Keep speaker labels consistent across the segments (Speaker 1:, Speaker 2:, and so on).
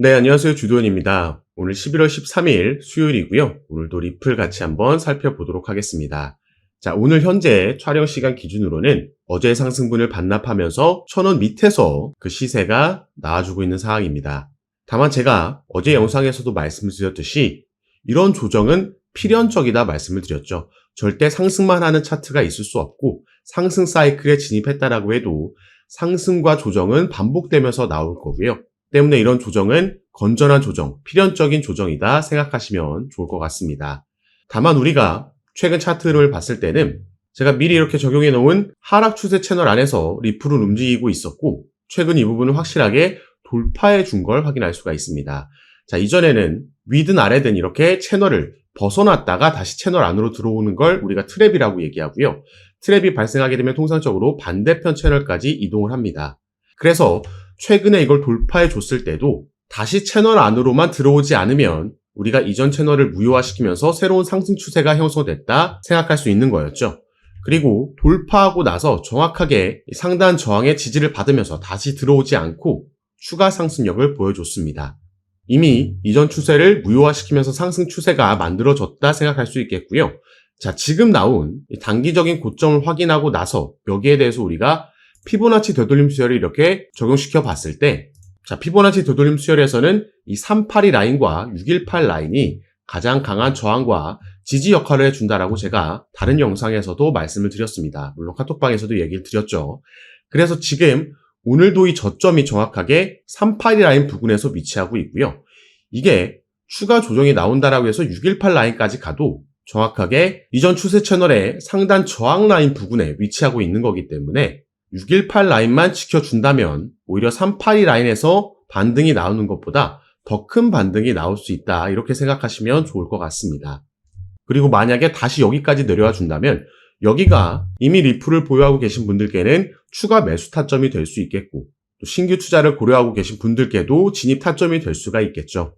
Speaker 1: 네, 안녕하세요. 주도현입니다. 오늘 11월 13일 수요일이고요. 오늘도 리플 같이 한번 살펴보도록 하겠습니다. 자, 오늘 현재 촬영 시간 기준으로는 어제 상승분을 반납하면서 1000원 밑에서 그 시세가 나와주고 있는 상황입니다. 다만 제가 어제 영상에서도 말씀을 드렸듯이 이런 조정은 필연적이다 말씀을 드렸죠. 절대 상승만 하는 차트가 있을 수 없고 상승 사이클에 진입했다라고 해도 상승과 조정은 반복되면서 나올 거고요. 때문에 이런 조정은 건전한 조정, 필연적인 조정이다 생각하시면 좋을 것 같습니다. 다만 우리가 최근 차트를 봤을 때는 제가 미리 이렇게 적용해 놓은 하락 추세 채널 안에서 리플은 움직이고 있었고 최근 이 부분을 확실하게 돌파해 준 걸 확인할 수가 있습니다. 자, 이전에는 위든 아래든 이렇게 채널을 벗어났다가 다시 채널 안으로 들어오는 걸 우리가 트랩이라고 얘기하고요. 트랩이 발생하게 되면 통상적으로 반대편 채널까지 이동을 합니다. 그래서 최근에 이걸 돌파해 줬을 때도 다시 채널 안으로만 들어오지 않으면 우리가 이전 채널을 무효화시키면서 새로운 상승 추세가 형성됐다 생각할 수 있는 거였죠. 그리고 돌파하고 나서 정확하게 상단 저항의 지지를 받으면서 다시 들어오지 않고 추가 상승력을 보여줬습니다. 이미 이전 추세를 무효화시키면서 상승 추세가 만들어졌다 생각할 수 있겠고요. 자, 지금 나온 단기적인 고점을 확인하고 나서 여기에 대해서 우리가 피보나치 되돌림 수열을 이렇게 적용시켜 봤을 때, 자, 피보나치 되돌림 수열에서는 이 382 라인과 618 라인이 가장 강한 저항과 지지 역할을 해준다라고 제가 다른 영상에서도 말씀을 드렸습니다. 물론 카톡방에서도 얘기를 드렸죠. 그래서 지금 오늘도 이 저점이 정확하게 382 라인 부근에서 위치하고 있고요. 이게 추가 조정이 나온다라고 해서 618 라인까지 가도 정확하게 이전 추세 채널의 상단 저항 라인 부근에 위치하고 있는 거기 때문에 618 라인만 지켜준다면 오히려 382 라인에서 반등이 나오는 것보다 더 큰 반등이 나올 수 있다 이렇게 생각하시면 좋을 것 같습니다. 그리고 만약에 다시 여기까지 내려와 준다면 여기가 이미 리플을 보유하고 계신 분들께는 추가 매수 타점이 될 수 있겠고 또 신규 투자를 고려하고 계신 분들께도 진입 타점이 될 수가 있겠죠.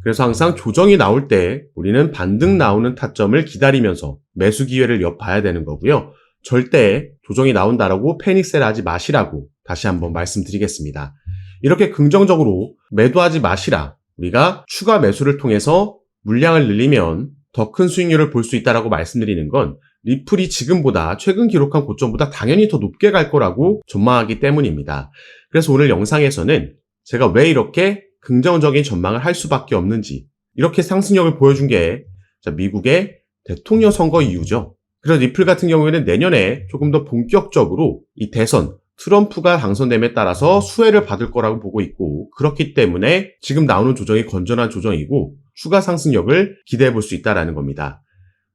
Speaker 1: 그래서 항상 조정이 나올 때 우리는 반등 나오는 타점을 기다리면서 매수 기회를 엿봐야 되는 거고요. 절대 조정이 나온다라고 패닉셀 하지 마시라고 다시 한번 말씀드리겠습니다. 이렇게 긍정적으로 매도하지 마시라. 우리가 추가 매수를 통해서 물량을 늘리면 더 큰 수익률을 볼 수 있다라고 말씀드리는 건 리플이 지금보다 최근 기록한 고점보다 당연히 더 높게 갈 거라고 전망하기 때문입니다. 그래서 오늘 영상에서는 제가 왜 이렇게 긍정적인 전망을 할 수밖에 없는지 이렇게 상승력을 보여준 게 미국의 대통령 선거 이후죠. 그래서 리플 같은 경우에는 내년에 조금 더 본격적으로 이 대선 트럼프가 당선됨에 따라서 수혜를 받을 거라고 보고 있고 그렇기 때문에 지금 나오는 조정이 건전한 조정이고 추가 상승력을 기대해 볼 수 있다는 겁니다.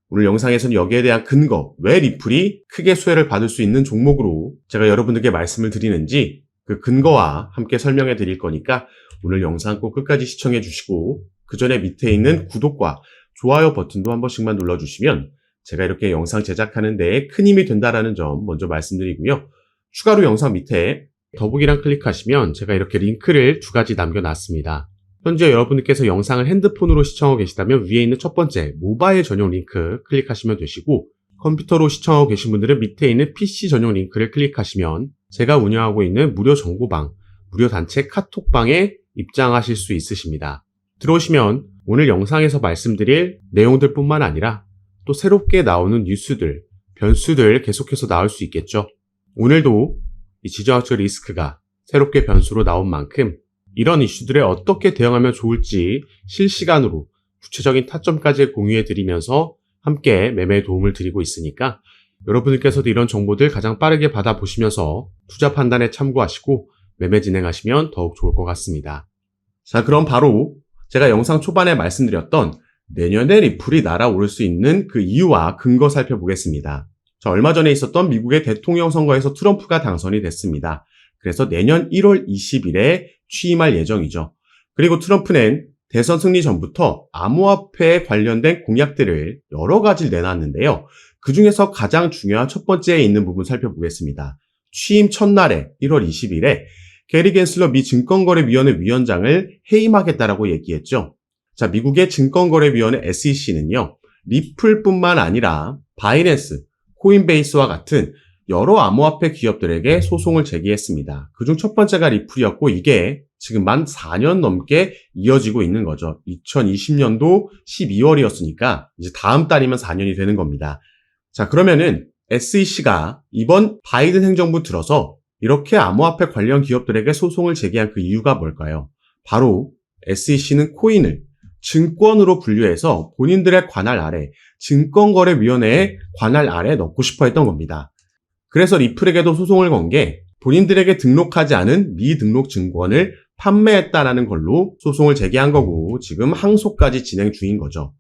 Speaker 1: 오늘 영상에서는 여기에 대한 근거, 왜 리플이 크게 수혜를 받을 수 있는 종목으로 제가 여러분들께 말씀을 드리는지 그 근거와 함께 설명해 드릴 거니까 오늘 영상 꼭 끝까지 시청해 주시고 그 전에 밑에 있는 구독과 좋아요 버튼도 한 번씩만 눌러주시면 제가 이렇게 영상 제작하는 데에 큰 힘이 된다는 점 먼저 말씀드리고요. 추가로 영상 밑에 더보기란 클릭하시면 제가 이렇게 링크를 2가지 남겨놨습니다. 현재 여러분께서 영상을 핸드폰으로 시청하고 계시다면 위에 있는 첫 번째 모바일 전용 링크 클릭하시면 되시고 컴퓨터로 시청하고 계신 분들은 밑에 있는 PC 전용 링크를 클릭하시면 제가 운영하고 있는 무료 정보방, 무료 단체 카톡방에 입장하실 수 있으십니다. 들어오시면 오늘 영상에서 말씀드릴 내용들 뿐만 아니라 또 새롭게 나오는 뉴스들, 변수들 계속해서 나올 수 있겠죠. 오늘도 이 지정학적 리스크가 새롭게 변수로 나온 만큼 이런 이슈들에 어떻게 대응하면 좋을지 실시간으로 구체적인 타점까지 공유해 드리면서 함께 매매에 도움을 드리고 있으니까 여러분들께서도 이런 정보들 가장 빠르게 받아보시면서 투자 판단에 참고하시고 매매 진행하시면 더욱 좋을 것 같습니다. 자, 그럼 바로 제가 영상 초반에 말씀드렸던 내년에 리플이 날아오를 수 있는 그 이유와 근거 살펴보겠습니다. 자, 얼마 전에 있었던 미국의 대통령 선거에서 트럼프가 당선이 됐습니다. 그래서 내년 1월 20일에 취임할 예정이죠. 그리고 트럼프는 대선 승리 전부터 암호화폐에 관련된 공약들을 여러 가지를 내놨는데요. 그 중에서 가장 중요한 첫 번째에 있는 부분 살펴보겠습니다. 취임 첫날에 1월 20일에 게리 겐슬러 미 증권거래위원회 위원장을 해임하겠다라고 얘기했죠. 자, 미국의 증권거래위원회 SEC는요. 리플뿐만 아니라 바이낸스, 코인베이스와 같은 여러 암호화폐 기업들에게 소송을 제기했습니다. 그중 첫 번째가 리플이었고 이게 지금 만 4년 넘게 이어지고 있는 거죠. 2020년도 12월이었으니까 이제 다음 달이면 4년이 되는 겁니다. 자, 그러면은 SEC가 이번 바이든 행정부 들어서 이렇게 암호화폐 관련 기업들에게 소송을 제기한 그 이유가 뭘까요? 바로 SEC는 코인을 증권으로 분류해서 본인들의 관할 아래, 증권거래위원회의 관할 아래 넣고 싶어 했던 겁니다. 그래서 리플에게도 소송을 건 게 본인들에게 등록하지 않은 미등록 증권을 판매했다라는 걸로 소송을 제기한 거고 지금 항소까지 진행 중인 거죠.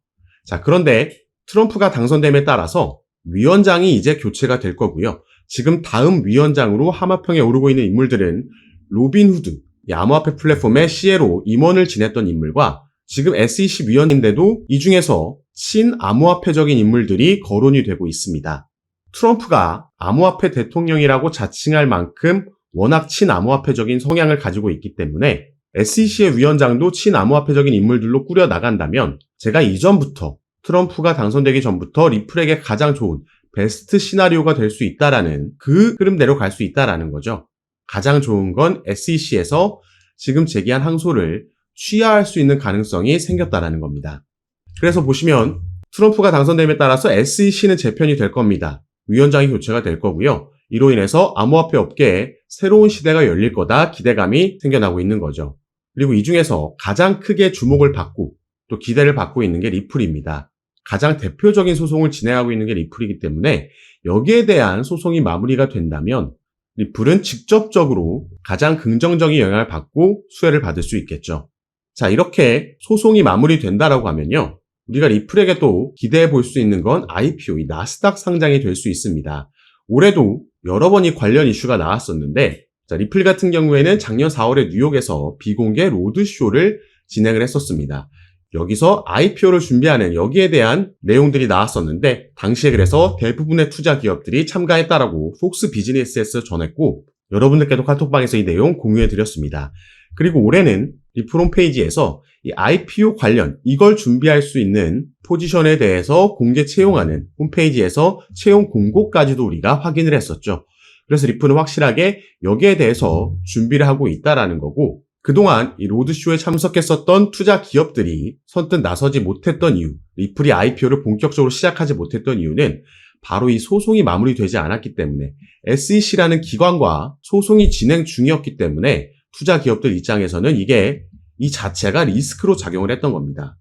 Speaker 1: 자, 그런데 트럼프가 당선됨에 따라서 위원장이 이제 교체가 될 거고요. 지금 다음 위원장으로 하마평에 오르고 있는 인물들은 로빈후드, 이 암호화폐 플랫폼의 CEO로 임원을 지냈던 인물과 지금 SEC 위원인데도 이 중에서 친암호화폐적인 인물들이 거론이 되고 있습니다. 트럼프가 암호화폐 대통령이라고 자칭할 만큼 워낙 친암호화폐적인 성향을 가지고 있기 때문에 SEC의 위원장도 친암호화폐적인 인물들로 꾸려 나간다면 제가 이전부터 트럼프가 당선되기 전부터 리플에게 가장 좋은 베스트 시나리오가 될 수 있다라는 그 흐름대로 갈 수 있다라는 거죠. 가장 좋은 건 SEC에서 지금 제기한 항소를 취하할 수 있는 가능성이 생겼다라는 겁니다. 그래서 보시면 트럼프가 당선됨에 따라서 SEC는 재편이 될 겁니다. 위원장이 교체가 될 거고요. 이로 인해서 암호화폐 업계에 새로운 시대가 열릴 거다 기대감이 생겨나고 있는 거죠. 그리고 이 중에서 가장 크게 주목을 받고 또 기대를 받고 있는 게 리플입니다. 가장 대표적인 소송을 진행하고 있는 게 리플이기 때문에 여기에 대한 소송이 마무리가 된다면 리플은 직접적으로 가장 긍정적인 영향을 받고 수혜를 받을 수 있겠죠. 자, 이렇게 소송이 마무리된다라고 하면요. 우리가 리플에게 또 기대해 볼 수 있는 건 IPO, 이 나스닥 상장이 될 수 있습니다. 올해도 여러 번 이 관련 이슈가 나왔었는데 자, 리플 같은 경우에는 작년 4월에 뉴욕에서 비공개 로드쇼를 진행을 했었습니다. 여기서 IPO를 준비하는 여기에 대한 내용들이 나왔었는데 당시에 그래서 대부분의 투자 기업들이 참가했다라고 폭스 비즈니스에서 전했고 여러분들께도 카톡방에서 이 내용 공유해 드렸습니다. 그리고 올해는 리플 홈페이지에서 이 IPO 관련 이걸 준비할 수 있는 포지션에 대해서 공개 채용하는 홈페이지에서 채용 공고까지도 우리가 확인을 했었죠. 그래서 리플은 확실하게 여기에 대해서 준비를 하고 있다라는 거고 그동안 이 로드쇼에 참석했었던 투자 기업들이 선뜻 나서지 못했던 이유, 리플이 IPO를 본격적으로 시작하지 못했던 이유는 바로 이 소송이 마무리되지 않았기 때문에 SEC라는 기관과 소송이 진행 중이었기 때문에 투자 기업들 입장에서는 이게 이 자체가 리스크로 작용을 했던 겁니다.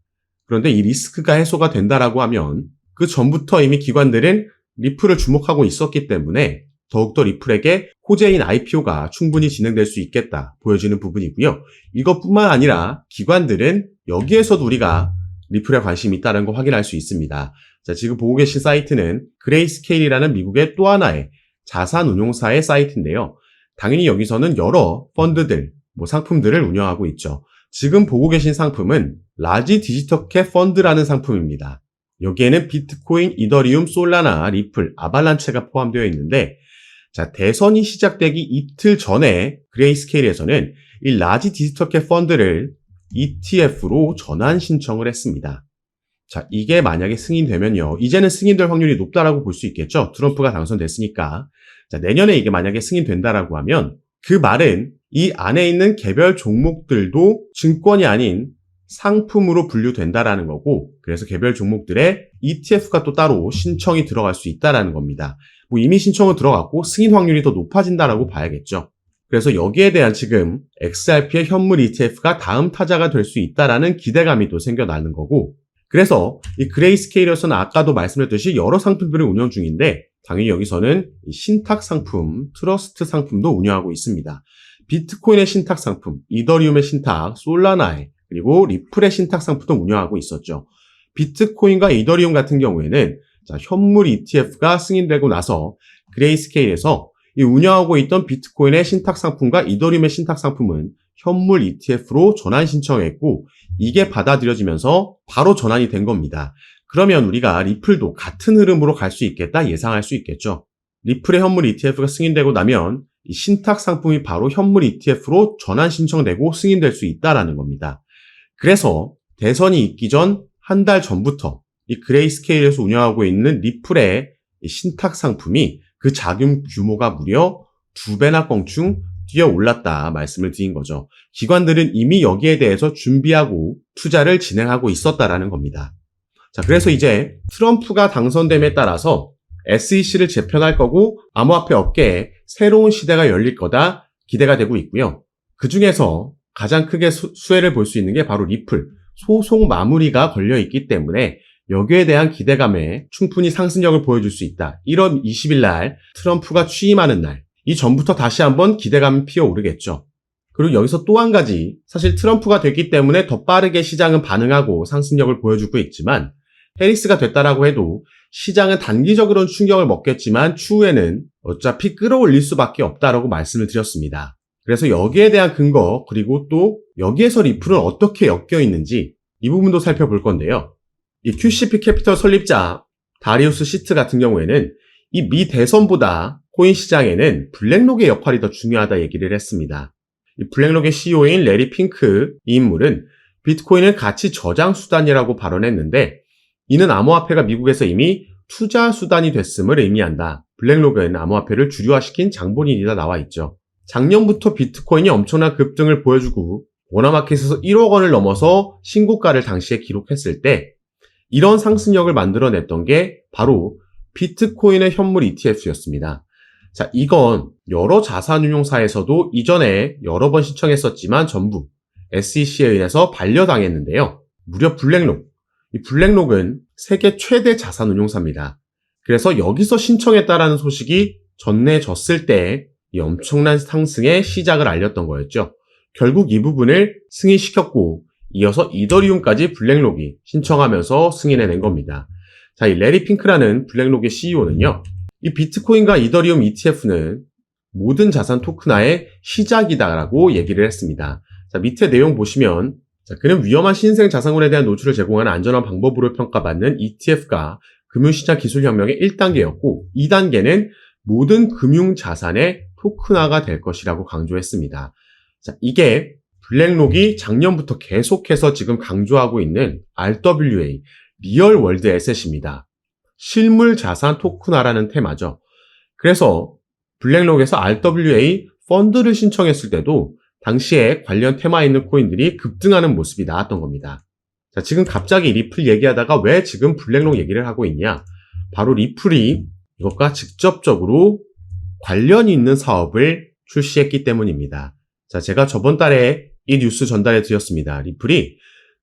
Speaker 1: 그런데 이 리스크가 해소가 된다라고 하면 그 전부터 이미 기관들은 리플을 주목하고 있었기 때문에 더욱더 리플에게 호재인 IPO가 충분히 진행될 수 있겠다 보여지는 부분이고요. 이것뿐만 아니라 기관들은 여기에서도 우리가 리플에 관심이 있다는 거 확인할 수 있습니다. 자, 지금 보고 계신 사이트는 그레이스케일이라는 미국의 또 하나의 자산운용사의 사이트인데요. 당연히 여기서는 여러 펀드들, 상품들을 운영하고 있죠. 지금 보고 계신 상품은 라지 디지털캡 펀드라는 상품입니다. 여기에는 비트코인, 이더리움, 솔라나, 리플, 아발란체가 포함되어 있는데 자, 대선이 시작되기 이틀 전에 그레이스케일에서는 이 라지 디지털캡 펀드를 ETF로 전환 신청을 했습니다. 자, 이게 만약에 승인되면요. 이제는 승인될 확률이 높다라고 볼 수 있겠죠. 트럼프가 당선됐으니까. 자, 내년에 이게 만약에 승인된다라고 하면 그 말은 이 안에 있는 개별 종목들도 증권이 아닌 상품으로 분류된다라는 거고 그래서 개별 종목들의 ETF가 또 따로 신청이 들어갈 수 있다라는 겁니다. 이미 신청은 들어갔고 승인 확률이 더 높아진다라고 봐야겠죠. 그래서 여기에 대한 지금 XRP의 현물 ETF가 다음 타자가 될 수 있다라는 기대감이 또 생겨나는 거고 그래서 이 그레이스케일에서는 아까도 말씀드렸듯이 여러 상품들을 운영 중인데 당연히 여기서는 신탁 상품, 트러스트 상품도 운영하고 있습니다. 비트코인의 신탁 상품, 이더리움의 신탁, 솔라나의 그리고 리플의 신탁 상품도 운영하고 있었죠. 비트코인과 이더리움 같은 경우에는 자, 현물 ETF가 승인되고 나서 그레이스케일에서 이 운영하고 있던 비트코인의 신탁 상품과 이더리움의 신탁 상품은 현물 ETF로 전환 신청했고 이게 받아들여지면서 바로 전환이 된 겁니다. 그러면 우리가 리플도 같은 흐름으로 갈 수 있겠다 예상할 수 있겠죠. 리플의 현물 ETF가 승인되고 나면 이 신탁 상품이 바로 현물 ETF로 전환 신청되고 승인될 수 있다라는 겁니다. 그래서 대선이 있기 전 한 달 전부터 이 그레이스케일에서 운영하고 있는 리플의 신탁 상품이 그 자금 규모가 무려 2배나 껑충 뛰어 올랐다 말씀을 드린 거죠. 기관들은 이미 여기에 대해서 준비하고 투자를 진행하고 있었다라는 겁니다. 자, 그래서 이제 트럼프가 당선됨에 따라서 SEC를 재편할 거고 암호화폐 업계에 새로운 시대가 열릴 거다 기대가 되고 있고요. 그 중에서 가장 크게 수혜를 볼 수 있는 게 바로 리플, 소송 마무리가 걸려 있기 때문에 여기에 대한 기대감에 충분히 상승력을 보여줄 수 있다. 1월 20일 날 트럼프가 취임하는 날, 이 전부터 다시 한번 기대감이 피어오르겠죠. 그리고 여기서 또 한 가지, 사실 트럼프가 됐기 때문에 더 빠르게 시장은 반응하고 상승력을 보여주고 있지만 해리스가 됐다라고 해도 시장은 단기적으로는 충격을 먹겠지만 추후에는 어차피 끌어올릴 수밖에 없다라고 말씀을 드렸습니다. 그래서 여기에 대한 근거, 그리고 또 여기에서 리플은 어떻게 엮여 있는지 이 부분도 살펴볼 건데요. 이 QCP 캐피털 설립자 다리우스 시트 같은 경우에는 이 미 대선보다 코인 시장에는 블랙록의 역할이 더 중요하다 얘기를 했습니다. 이 블랙록의 CEO인 레리 핑크 이 인물은 비트코인은 가치 저장 수단이라고 발언했는데 이는 암호화폐가 미국에서 이미 투자 수단이 됐음을 의미한다. 블랙록은 암호화폐를 주류화시킨 장본인이다 나와 있죠. 작년부터 비트코인이 엄청난 급등을 보여주고 워너마켓에서 1억 원을 넘어서 신고가를 당시에 기록했을 때 이런 상승력을 만들어냈던 게 바로 비트코인의 현물 ETF였습니다. 자, 이건 여러 자산운용사에서도 이전에 여러 번 신청했었지만 전부 SEC에 의해서 반려당했는데요. 무려 블랙록. 이 블랙록은 세계 최대 자산운용사입니다. 그래서 여기서 신청했다라는 소식이 전해졌을 때 이 엄청난 상승의 시작을 알렸던 거였죠. 결국 이 부분을 승인시켰고 이어서 이더리움까지 블랙록이 신청하면서 승인해낸 겁니다. 자, 이 레리 핑크라는 블랙록의 CEO는요. 이 비트코인과 이더리움 ETF는 모든 자산 토큰화의 시작이다라고 얘기를 했습니다. 자, 밑에 내용 보시면 그는 위험한 신생 자산군에 대한 노출을 제공하는 안전한 방법으로 평가받는 ETF가 금융시장 기술혁명의 1단계였고 2단계는 모든 금융자산의 토큰화가 될 것이라고 강조했습니다. 자, 이게 블랙록이 작년부터 계속해서 지금 강조하고 있는 RWA, 리얼 월드 에셋입니다. 실물 자산 토큰화라는 테마죠. 그래서 블랙록에서 RWA 펀드를 신청했을 때도 당시에 관련 테마에 있는 코인들이 급등하는 모습이 나왔던 겁니다. 자, 지금 갑자기 리플 얘기하다가 왜 지금 블랙록 얘기를 하고 있냐? 바로 리플이 이것과 직접적으로 관련이 있는 사업을 출시했기 때문입니다. 자, 제가 저번 달에 이 뉴스 전달해 드렸습니다. 리플이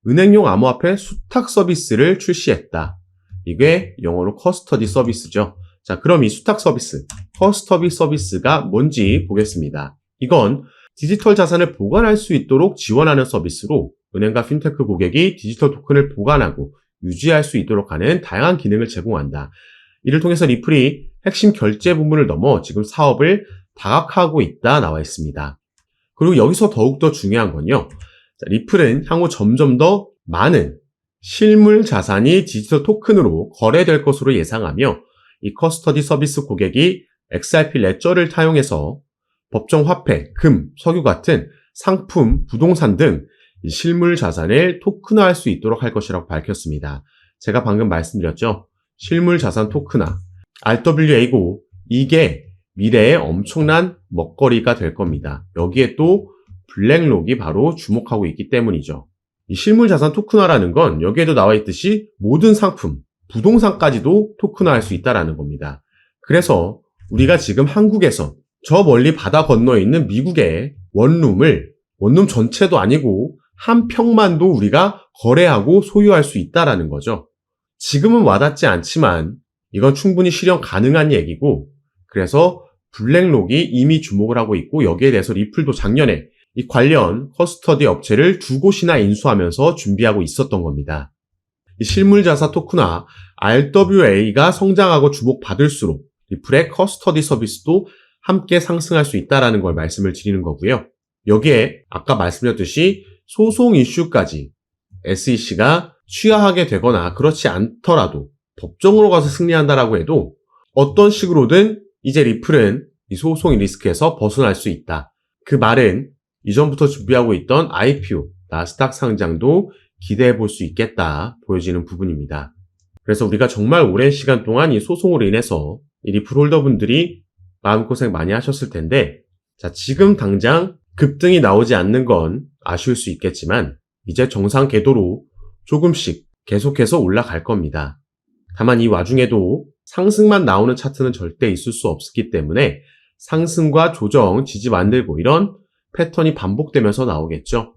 Speaker 1: 은행용 암호화폐 수탁 서비스를 출시했다. 이게 영어로 커스터디 서비스죠. 자, 그럼 이 수탁 서비스, 커스터디 서비스가 뭔지 보겠습니다. 이건 디지털 자산을 보관할 수 있도록 지원하는 서비스로 은행과 핀테크 고객이 디지털 토큰을 보관하고 유지할 수 있도록 하는 다양한 기능을 제공한다. 이를 통해서 리플이 핵심 결제 부분을 넘어 지금 사업을 다각화하고 있다 나와 있습니다. 그리고 여기서 더욱더 중요한 건요. 자, 리플은 향후 점점 더 많은 실물 자산이 디지털 토큰으로 거래될 것으로 예상하며 이 커스터디 서비스 고객이 XRP 레저를 타용해서 법정 화폐, 금, 석유 같은 상품, 부동산 등 실물 자산을 토큰화할 수 있도록 할 것이라고 밝혔습니다. 제가 방금 말씀드렸죠. 실물 자산 토큰화, RWA고 이게 미래에 엄청난 먹거리가 될 겁니다. 여기에 또 블랙록이 바로 주목하고 있기 때문이죠. 이 실물 자산 토큰화라는 건 여기에도 나와 있듯이 모든 상품, 부동산까지도 토큰화할 수 있다는 겁니다. 그래서 우리가 지금 한국에서 저 멀리 바다 건너에 있는 미국의 원룸 전체도 아니고 한 평만도 우리가 거래하고 소유할 수 있다는 거죠. 지금은 와닿지 않지만 이건 충분히 실현 가능한 얘기고 그래서 블랙록이 이미 주목을 하고 있고 여기에 대해서 리플도 작년에 이 관련 커스터디 업체를 2곳이나 인수하면서 준비하고 있었던 겁니다. 이 실물자산 토큰화 RWA가 성장하고 주목받을수록 리플의 커스터디 서비스도 함께 상승할 수 있다는 걸 말씀을 드리는 거고요. 여기에 아까 말씀드렸듯이 소송 이슈까지 SEC가 취하하게 되거나 그렇지 않더라도 법정으로 가서 승리한다라고 해도 어떤 식으로든 이제 리플은 이 소송의 리스크에서 벗어날 수 있다. 그 말은 이전부터 준비하고 있던 IPO, 나스닥 상장도 기대해 볼 수 있겠다 보여지는 부분입니다. 그래서 우리가 정말 오랜 시간 동안 이 소송으로 인해서 이 리플 홀더분들이 마음고생 많이 하셨을 텐데 자, 지금 당장 급등이 나오지 않는 건 아쉬울 수 있겠지만 이제 정상 궤도로 조금씩 계속해서 올라갈 겁니다. 다만 이 와중에도 상승만 나오는 차트는 절대 있을 수 없기 때문에 상승과 조정, 지지 만들고 이런 패턴이 반복되면서 나오겠죠.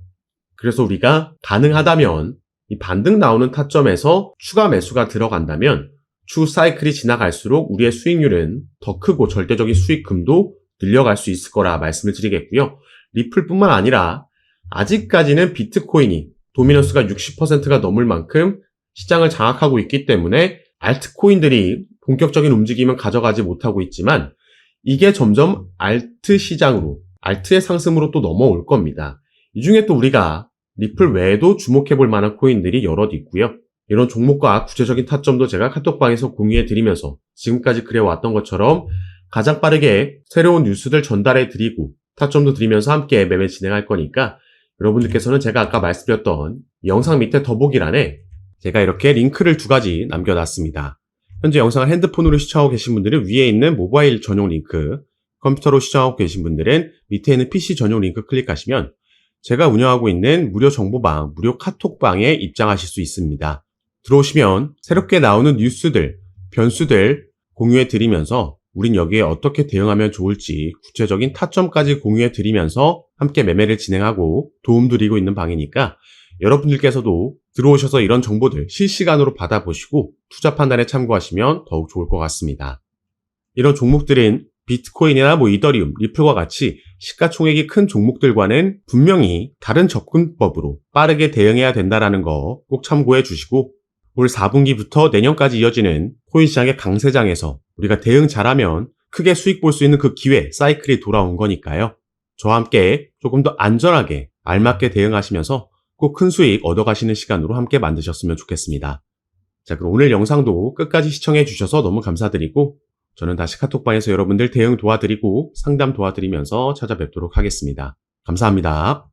Speaker 1: 그래서 우리가 가능하다면 이 반등 나오는 타점에서 추가 매수가 들어간다면 추후 사이클이 지나갈수록 우리의 수익률은 더 크고 절대적인 수익금도 늘려갈 수 있을 거라 말씀을 드리겠고요. 리플뿐만 아니라 아직까지는 비트코인이 도미넌스가 60%가 넘을 만큼 시장을 장악하고 있기 때문에 알트코인들이 본격적인 움직임은 가져가지 못하고 있지만 이게 점점 알트 시장으로, 알트의 상승으로 또 넘어올 겁니다. 이 중에 또 우리가 리플 외에도 주목해 볼 만한 코인들이 여럿 있고요. 이런 종목과 구체적인 타점도 제가 카톡방에서 공유해 드리면서 지금까지 그래왔던 것처럼 가장 빠르게 새로운 뉴스들 전달해 드리고 타점도 드리면서 함께 매매 진행할 거니까 여러분들께서는 제가 아까 말씀드렸던 영상 밑에 더보기란에 제가 이렇게 링크를 2가지 남겨놨습니다. 현재 영상을 핸드폰으로 시청하고 계신 분들은 위에 있는 모바일 전용 링크, 컴퓨터로 시청하고 계신 분들은 밑에 있는 PC 전용 링크 클릭하시면 제가 운영하고 있는 무료 정보방, 무료 카톡방에 입장하실 수 있습니다. 들어오시면 새롭게 나오는 뉴스들, 변수들 공유해 드리면서 우린 여기에 어떻게 대응하면 좋을지 구체적인 타점까지 공유해 드리면서 함께 매매를 진행하고 도움 드리고 있는 방이니까 여러분들께서도 들어오셔서 이런 정보들 실시간으로 받아보시고 투자 판단에 참고하시면 더욱 좋을 것 같습니다. 이런 종목들은 비트코인이나 이더리움, 리플과 같이 시가총액이 큰 종목들과는 분명히 다른 접근법으로 빠르게 대응해야 된다는 거 꼭 참고해 주시고 올 4분기부터 내년까지 이어지는 코인 시장의 강세장에서 우리가 대응 잘하면 크게 수익 볼 수 있는 그 기회, 사이클이 돌아온 거니까요. 저와 함께 조금 더 안전하게 알맞게 대응하시면서 꼭 큰 수익 얻어가시는 시간으로 함께 만드셨으면 좋겠습니다. 자, 그럼 오늘 영상도 끝까지 시청해 주셔서 너무 감사드리고 저는 다시 카톡방에서 여러분들 대응 도와드리고 상담 도와드리면서 찾아뵙도록 하겠습니다. 감사합니다.